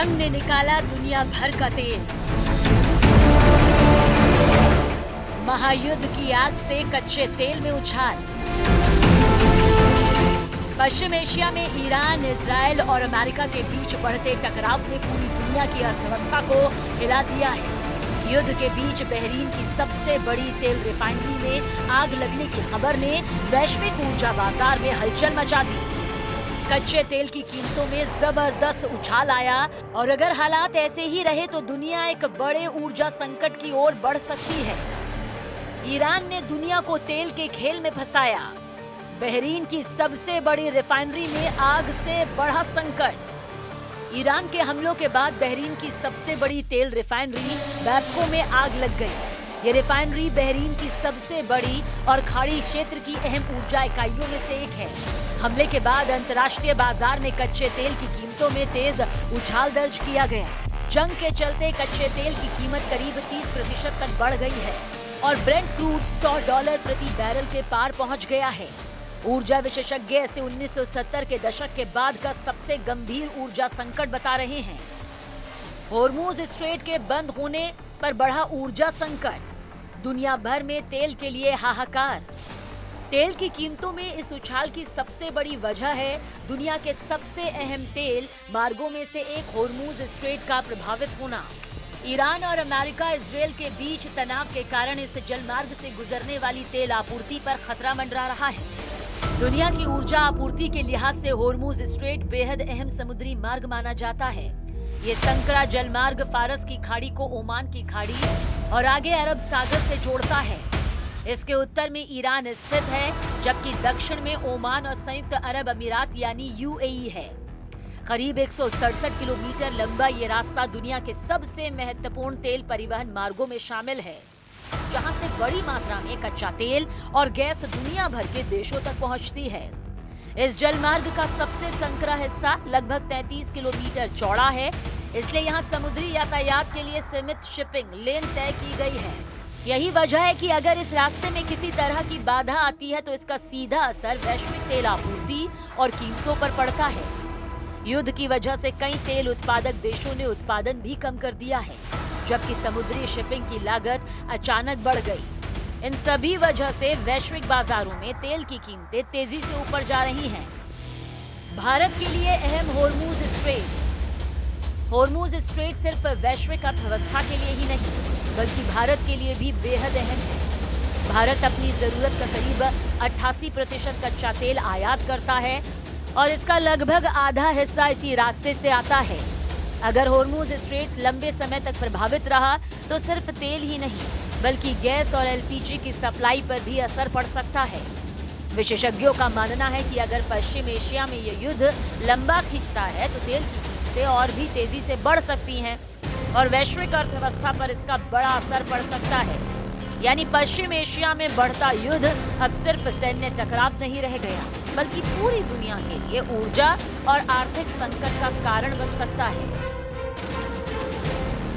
जंग ने निकाला दुनिया भर का तेल। महायुद्ध की आग से कच्चे तेल में उछाल। पश्चिम एशिया में ईरान, इजराइल और अमेरिका के बीच बढ़ते टकराव ने पूरी दुनिया की अर्थव्यवस्था को हिला दिया है। युद्ध के बीच बहरीन की सबसे बड़ी तेल रिफाइनरी में आग लगने की खबर ने वैश्विक ऊर्जा बाजार में हलचल मचा दी। कच्चे तेल की कीमतों में जबरदस्त उछाल आया और अगर हालात ऐसे ही रहे तो दुनिया एक बड़े ऊर्जा संकट की ओर बढ़ सकती है। ईरान ने दुनिया को तेल के खेल में फंसाया। बहरीन की सबसे बड़ी रिफाइनरी में आग से बढ़ा संकट। ईरान के हमलों के बाद बहरीन की सबसे बड़ी तेल रिफाइनरी बैपको में आग लग गई। ये रिफाइनरी बहरीन की सबसे बड़ी और खाड़ी क्षेत्र की अहम ऊर्जा इकाइयों में से एक है। हमले के बाद अंतर्राष्ट्रीय बाजार में कच्चे तेल की कीमतों में तेज उछाल दर्ज किया गया। जंग के चलते कच्चे तेल की कीमत करीब 30% तक बढ़ गई है और ब्रेंट क्रूड $100 प्रति बैरल के पार पहुंच गया है। ऊर्जा विशेषज्ञ इसे 1970 के दशक के बाद का सबसे गंभीर ऊर्जा संकट बता रहे हैं। होर्मुज स्ट्रेट के बंद होने पर बढ़ा ऊर्जा संकट। दुनिया भर में तेल के लिए हाहाकार। तेल की कीमतों में इस उछाल की सबसे बड़ी वजह है दुनिया के सबसे अहम तेल मार्गों में से एक होर्मुज स्ट्रेट का प्रभावित होना। ईरान और अमेरिका इजराइल के बीच तनाव के कारण इस जलमार्ग से गुजरने वाली तेल आपूर्ति पर खतरा मंडरा रहा है। दुनिया की ऊर्जा आपूर्ति के लिहाज से होर्मुज स्ट्रेट बेहद अहम समुद्री मार्ग माना जाता है। ये संकरा जलमार्ग फारस की खाड़ी को ओमान की खाड़ी और आगे अरब सागर से जोड़ता है। इसके उत्तर में ईरान स्थित है, जबकि दक्षिण में ओमान और संयुक्त अरब अमीरात यानी यूएई है। करीब 167 किलोमीटर लंबा ये रास्ता दुनिया के सबसे महत्वपूर्ण तेल परिवहन मार्गों में शामिल है, जहां से बड़ी मात्रा में कच्चा तेल और गैस दुनिया भर के देशों तक पहुंचती है। इस जलमार्ग का सबसे संकरा हिस्सा लगभग 33 किलोमीटर चौड़ा है, इसलिए यहां समुद्री यातायात के लिए सीमित शिपिंग लेन तय की गई है। यही वजह है कि अगर इस रास्ते में किसी तरह की बाधा आती है तो इसका सीधा असर वैश्विक तेल आपूर्ति और कीमतों पर पड़ता है। युद्ध की वजह से कई तेल उत्पादक देशों ने उत्पादन भी कम कर दिया है, जबकि समुद्री शिपिंग की लागत अचानक बढ़ गई। इन सभी वजह से वैश्विक बाजारों में तेल की कीमतें तेजी से ऊपर जा रही हैं। भारत के लिए अहम होर्मुज स्ट्रेट। होर्मुज स्ट्रेट सिर्फ वैश्विक अर्थव्यवस्था के लिए ही नहीं, बल्कि भारत के लिए भी बेहद अहम है। भारत अपनी जरूरत का करीब 88% कच्चा तेल आयात करता है और इसका लगभग आधा हिस्सा इसी रास्ते से आता है। अगर होर्मुज स्ट्रेट लंबे समय तक प्रभावित रहा तो सिर्फ तेल ही नहीं, बल्कि गैस और एलपीजी की सप्लाई पर भी असर पड़ सकता है। विशेषज्ञों का मानना है कि अगर पश्चिम एशिया में ये युद्ध लंबा खिंचता है तो तेल की कीमतें और भी तेजी से बढ़ सकती हैं और वैश्विक अर्थव्यवस्था पर इसका बड़ा असर पड़ सकता है। यानी पश्चिम एशिया में बढ़ता युद्ध अब सिर्फ सैन्य टकराव नहीं रह गया, बल्कि पूरी दुनिया के लिए ऊर्जा और आर्थिक संकट का कारण बन सकता है।